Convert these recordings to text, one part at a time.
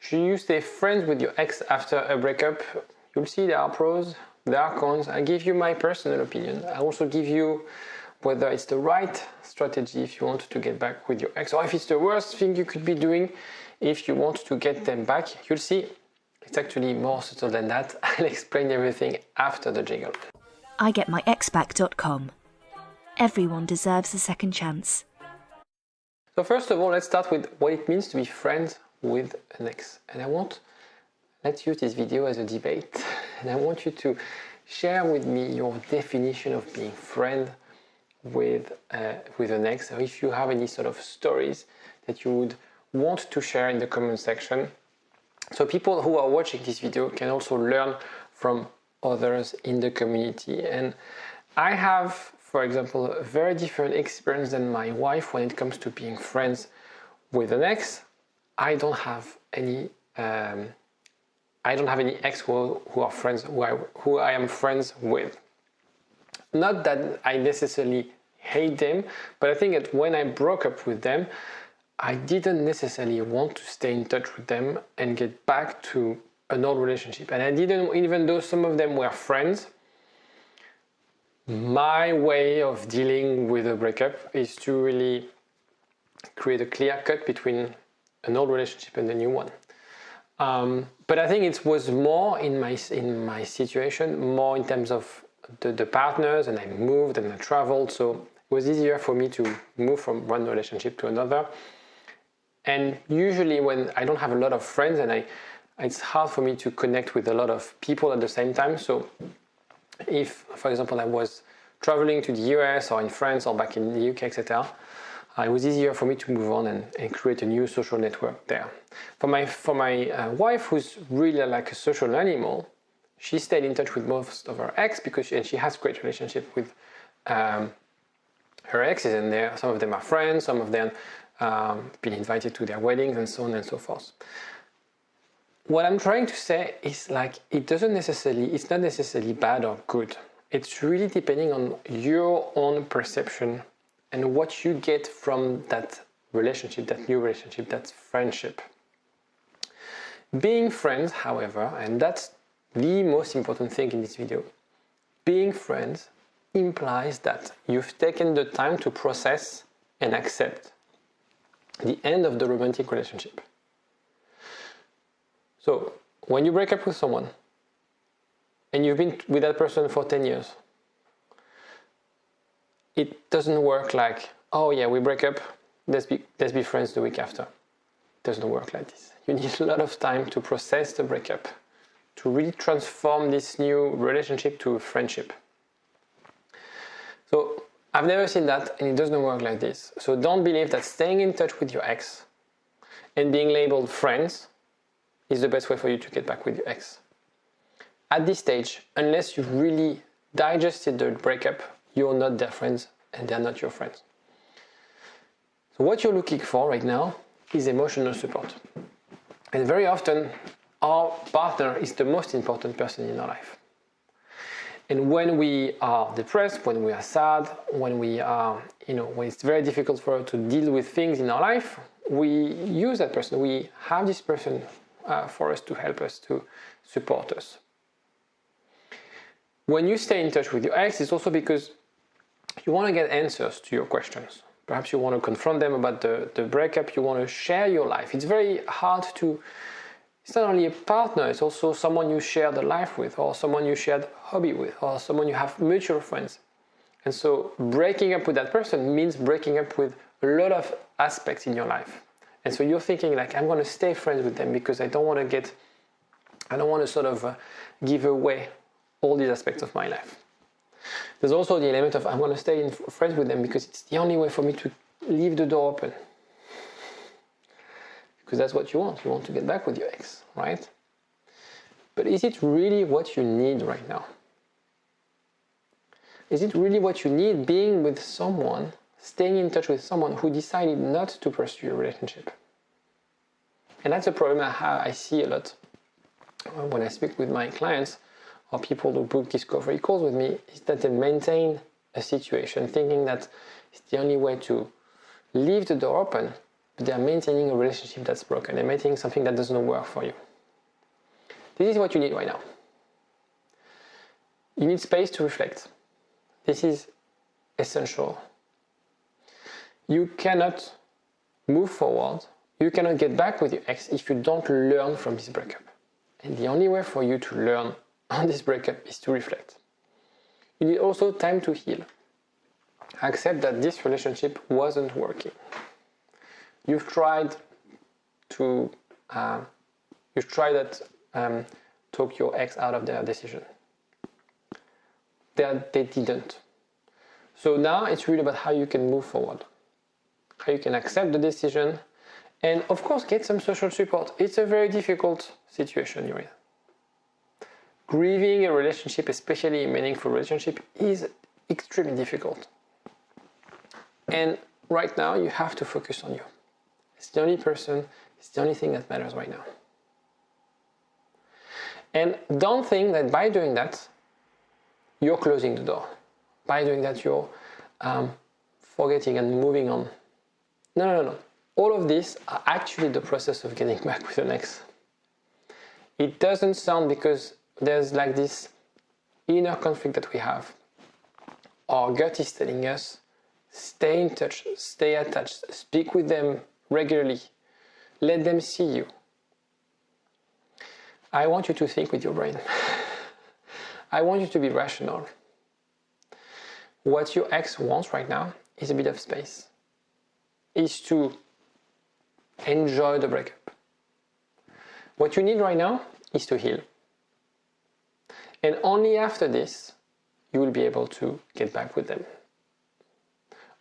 Should you stay friends with your ex after a breakup? You'll see there are pros, there are cons. I give you my personal opinion. I also give you whether it's the right strategy if you want to get back with your ex, or if it's the worst thing you could be doing if you want to get them back. You'll see it's actually more subtle than that. I'll explain everything after the jingle. IGetMyExBack.com. Everyone deserves a second chance. So first of all, let's start with what it means to be friends with an ex. And let's use this video as a debate. And I want you to share with me your definition of being friend with an ex, or if you have any sort of stories that you would want to share in the comment section. So people who are watching this video can also learn from others in the community. And I have, for example, a very different experience than my wife when it comes to being friends with an ex. I don't have any ex who are friends who I am friends with. Not that I necessarily hate them, but I think that when I broke up with them, I didn't necessarily want to stay in touch with them and get back to an old relationship. And I didn't, even though some of them were friends, my way of dealing with a breakup is to really create a clear cut between an old relationship and a new one. But I think it was more in my situation, more in terms of the partners, and I moved and I traveled, so it was easier for me to move from one relationship to another. And usually when I don't have a lot of friends, and it's hard for me to connect with a lot of people at the same time. So if, for example, I was traveling to the US or in France or back in the UK, etc., it was easier for me to move on and create a new social network there. For my wife, who's really like a social animal, she stayed in touch with most of her ex because she has a great relationship with her exes, and some of them are friends, some of them been invited to their weddings, and so on and so forth. What I'm trying to say is it's not necessarily bad or good. It's really depending on your own perception and what you get from that relationship, that new relationship, that friendship. Being friends, however, and that's the most important thing in this video, being friends implies that you've taken the time to process and accept the end of the romantic relationship. So when you break up with someone and you've been with that person for 10 years, it doesn't work like, oh yeah, we break up, let's be friends the week after. It doesn't work like this. You need a lot of time to process the breakup, to really transform this new relationship to a friendship. So I've never seen that, and it doesn't work like this. So don't believe that staying in touch with your ex and being labeled friends is the best way for you to get back with your ex. At this stage, unless you've really digested the breakup, you're not their friends and they're not your friends. So what you're looking for right now is emotional support. And very often, our partner is the most important person in our life. And when we are depressed, when we are sad, when we are, when it's very difficult for us to deal with things in our life, we use that person. We have this person for us to help us, to support us. When you stay in touch with your ex, it's also because you want to get answers to your questions. Perhaps you want to confront them about the breakup. You want to share your life. It's very hard to. It's not only a partner, it's also someone you share the life with, or someone you share the hobby with, or someone you have mutual friends. And so breaking up with that person means breaking up with a lot of aspects in your life. And so you're thinking I'm going to stay friends with them because I don't want to sort of give away all these aspects of my life. There's also the element of I'm going to stay friends with them because it's the only way for me to leave the door open. Because that's what you want. You want to get back with your ex, right? But is it really what you need right now? Is it really what you need, being with someone, staying in touch with someone who decided not to pursue a relationship? And that's a problem I see a lot when I speak with my clients or people who book discovery calls with me, is that they maintain a situation thinking that it's the only way to leave the door open but they're maintaining a relationship that's broken. They're maintaining something that doesn't work for you. This is what you need right now. You need space to reflect. This is essential. You cannot move forward. You cannot get back with your ex if you don't learn from this breakup. And the only way for you to learn on this breakup is to reflect. You need also time to heal. Accept that this relationship wasn't working. You've tried to talk your ex out of their decision. They didn't. So now it's really about how you can move forward, how you can accept the decision, and of course get some social support. It's a very difficult situation you're in. Grieving a relationship, especially a meaningful relationship, is extremely difficult. And right now you have to focus on you. It's the only person, it's the only thing that matters right now. And don't think that by doing that, you're closing the door. By doing that, you're forgetting and moving on. No. All of these are actually the process of getting back with an ex. It doesn't sound, because there's like this inner conflict that we have. Our gut is telling us, stay in touch, stay attached, speak with them regularly, let them see you. I want you to think with your brain. I want you to be rational. What your ex wants right now is a bit of space. Is to enjoy the breakup. What you need right now is to heal. And only after this, you will be able to get back with them.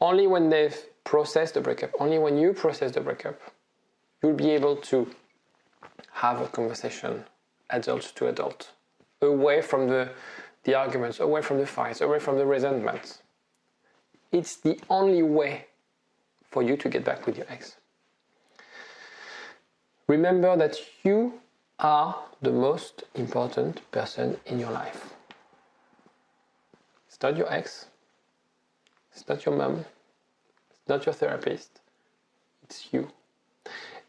Only when they've processed the breakup, only when you process the breakup, you'll be able to have a conversation, adult to adult, away from the arguments, away from the fights, away from the resentments. It's the only way for you to get back with your ex. Remember that you are the most important person in your life. It's not your ex, it's not your mom, it's not your therapist, it's you.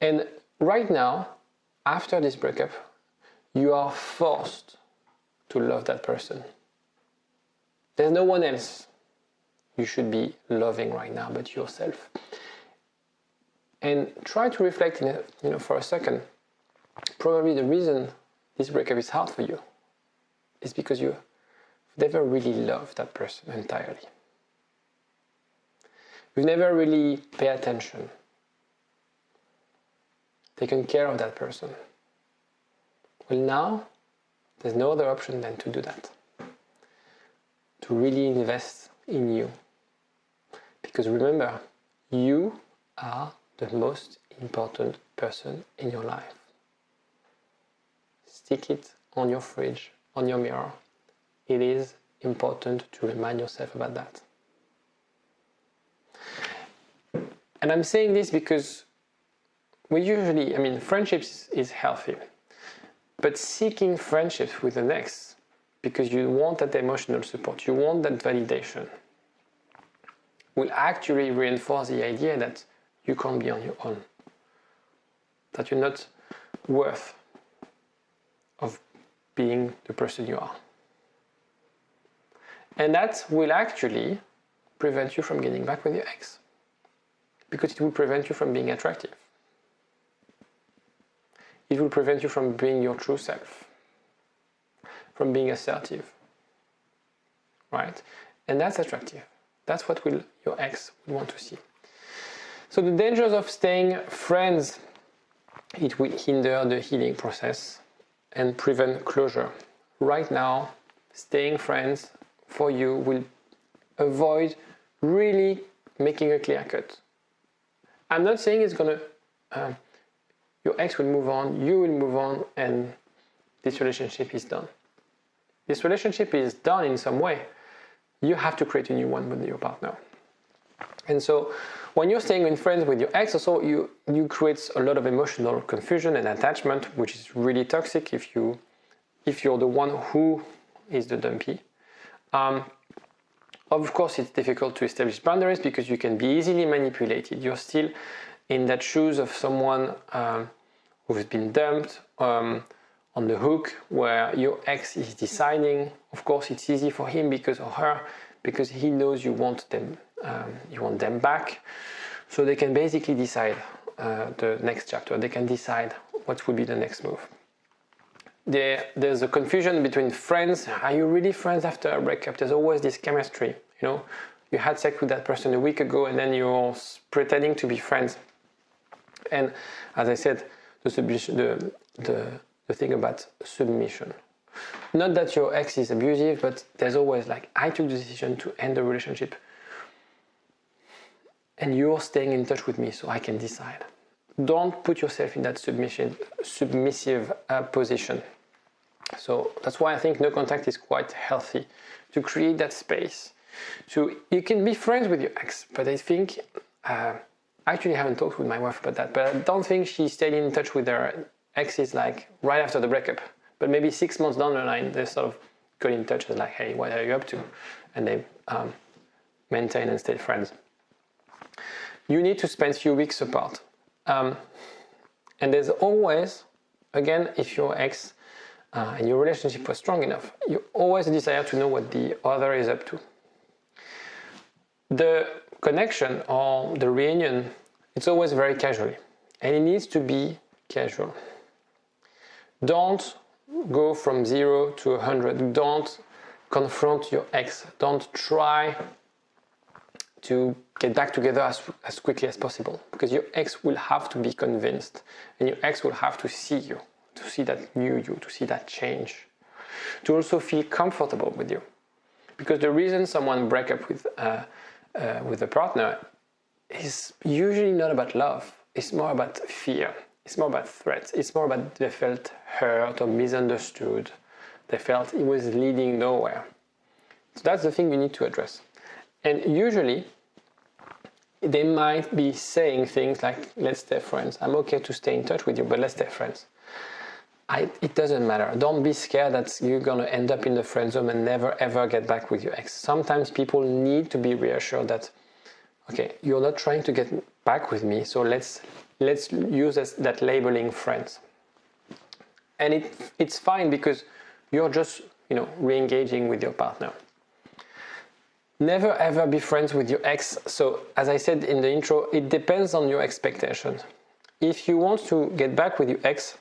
And right now, after this breakup, you are forced to love that person. There's no one else you should be loving right now but yourself. And try to reflect for a second. Probably the reason this breakup is hard for you is because you never really loved that person entirely. You've never really paid attention, taken care of that person. Well, now there's no other option than to do that. To really invest in you. Because remember, you are the most important person in your life. Stick it on your fridge, on your mirror. It is important to remind yourself about that. And I'm saying this because friendships is healthy. But seeking friendships with an ex, because you want that emotional support, you want that validation, will actually reinforce the idea that you can't be on your own. That you're not worth of being the person you are. And that will actually prevent you from getting back with your ex. Because it will prevent you from being attractive. It will prevent you from being your true self. From being assertive. Right? And that's attractive. That's what your ex will want to see. So the dangers of staying friends, it will hinder the healing process and prevent closure. Right now, staying friends for you will avoid really making a clear cut. I'm not saying it's gonna, your ex will move on, you will move on, and this relationship is done. This relationship is done in some way. You have to create a new one with your partner. And so when you're staying in friends with your ex, also you create a lot of emotional confusion and attachment, which is really toxic if you're the one who is the dumpy. Of course, it's difficult to establish boundaries because you can be easily manipulated. You're still in that shoes of someone who's been dumped, on the hook, where your ex is deciding. Of course, it's easy for him because or her, because he knows you want them back, so they can basically decide the next chapter. They can decide what will be the next move. There's a confusion between friends. Are you really friends after a breakup? There's always this chemistry, you know. You had sex with that person a week ago, and then you're pretending to be friends. And as I said, the thing about submission. Not that your ex is abusive, but there's always like, I took the decision to end the relationship, and you're staying in touch with me, so I can decide. Don't put yourself in that submissive position. So that's why I think no contact is quite healthy, to create that space. So you can be friends with your ex, but I think, I actually haven't talked with my wife about that, but I don't think she stayed in touch with her exes like right after the breakup. But maybe 6 months down the line, they sort of got in touch and like, hey, what are you up to? And they maintain and stay friends. You need to spend a few weeks apart. And there's always, again, if your ex and your relationship was strong enough, you always desire to know what the other is up to. The connection or the reunion, it's always very casual, and it needs to be casual. Don't go from 0 to 100. Don't confront your ex. Don't try to get back together as quickly as possible, because your ex will have to be convinced, and your ex will have to see you, to see that new you, to see that change, to also feel comfortable with you. Because the reason someone breaks up with a partner is usually not about love. It's more about fear. It's more about threats. It's more about they felt hurt or misunderstood. They felt it was leading nowhere. So that's the thing you need to address. And usually, they might be saying things like, let's stay friends. I'm okay to stay in touch with you, but let's stay friends. It doesn't matter. Don't be scared that you're going to end up in the friend zone and never ever get back with your ex. Sometimes people need to be reassured that, okay, you're not trying to get back with me, so let's use that labeling friends. And it's fine because you're just, re-engaging with your partner. Never ever be friends with your ex. So as I said in the intro, it depends on your expectations. If you want to get back with your ex,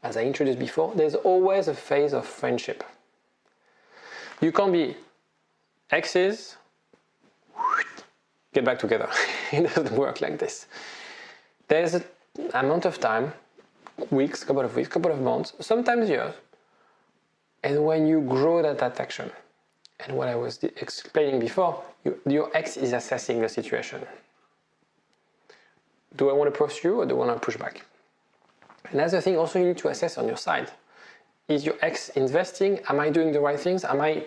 as I introduced before, there's always a phase of friendship. You can't be exes, get back together. It doesn't work like this. There's an amount of time, weeks, couple of months, sometimes years. And when you grow that attraction, and what I was explaining before, your ex is assessing the situation. Do I want to pursue or do I want to push back? Another thing also you need to assess on your side. Is your ex investing? Am I doing the right things? Am I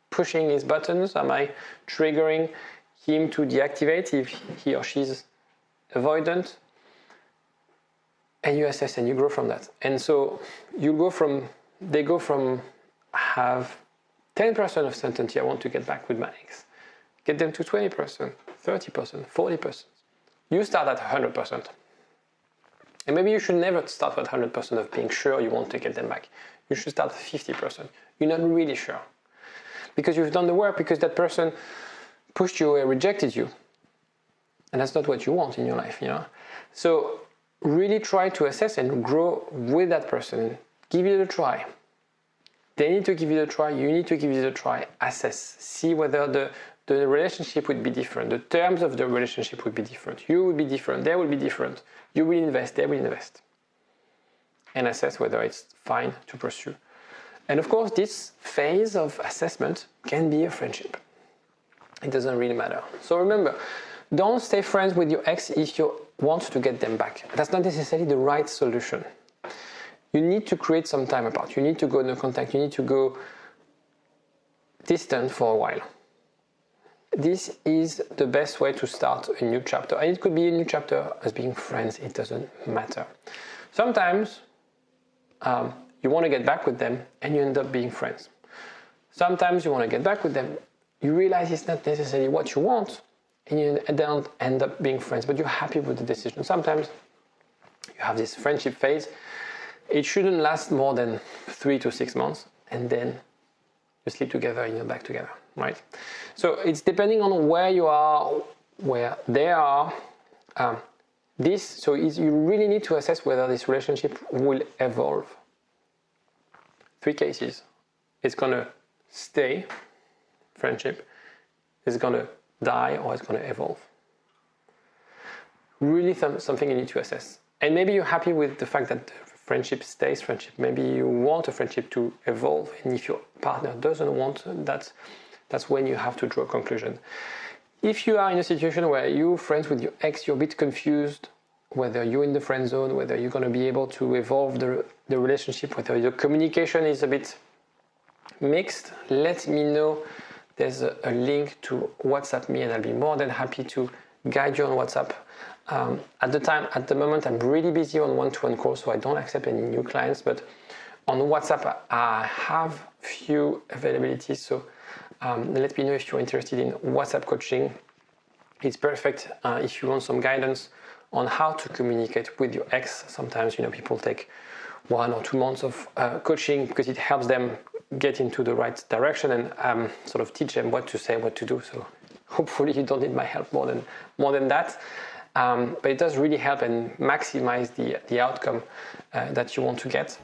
pushing his buttons? Am I triggering him to deactivate if he or she's avoidant? And you assess and you grow from that. And so they go from have 10% of certainty, I want to get back with my ex. Get them to 20%, 30%, 40%. You start at 100%. And maybe you should never start at 100% of being sure you want to get them back. You should start at 50%. You're not really sure. Because you've done the work, because that person pushed you away, rejected you. And that's not what you want in your life, So really try to assess and grow with that person. Give it a try. They need to give it a try, you need to give it a try, assess, see whether the relationship would be different, the terms of the relationship would be different, you would be different, they will be different, you will invest, they will invest. And assess whether it's fine to pursue. And of course, this phase of assessment can be a friendship. It doesn't really matter. So remember, don't stay friends with your ex if you want to get them back. That's not necessarily the right solution. You need to create some time apart. You need to go no contact. You need to go distant for a while. This is the best way to start a new chapter. And it could be a new chapter as being friends. It doesn't matter. Sometimes you want to get back with them and you end up being friends. Sometimes you want to get back with them. You realize it's not necessarily what you want and you don't end up being friends, but you're happy with the decision. Sometimes you have this friendship phase. It shouldn't last more than 3 to 6 months, and then you sleep together and you're back together, right? So it's depending on where you are, where they are. You really need to assess whether this relationship will evolve. 3 cases. It's gonna stay, friendship, it's gonna die, or it's gonna evolve. Really something you need to assess. And maybe you're happy with the fact that friendship stays friendship. Maybe you want a friendship to evolve, and if your partner doesn't want that, that's when you have to draw a conclusion. If you are in a situation where you're friends with your ex, you're a bit confused whether you're in the friend zone, whether you're going to be able to evolve the relationship, whether your communication is a bit mixed, let me know. There's a link to WhatsApp me, and I'll be more than happy to guide you on WhatsApp. At the moment, I'm really busy on one-to-one calls, so I don't accept any new clients, but on WhatsApp, I have few availabilities, so let me know if you're interested in WhatsApp coaching. It's perfect if you want some guidance on how to communicate with your ex. Sometimes, people take 1 or 2 months of coaching because it helps them get into the right direction and sort of teach them what to say, what to do. So hopefully you don't need my help more than that. But it does really help and maximize the outcome that you want to get.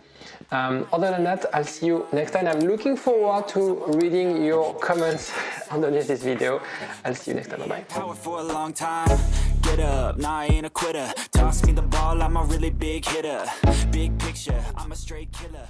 Other than that, I'll see you next time. I'm looking forward to reading your comments underneath this video. I'll see you next time. Bye-bye. Power for a long time. Get up, nah, I ain't a quitter. Toss me the ball, I'm a really big hitter. Big picture, I'm a straight killer.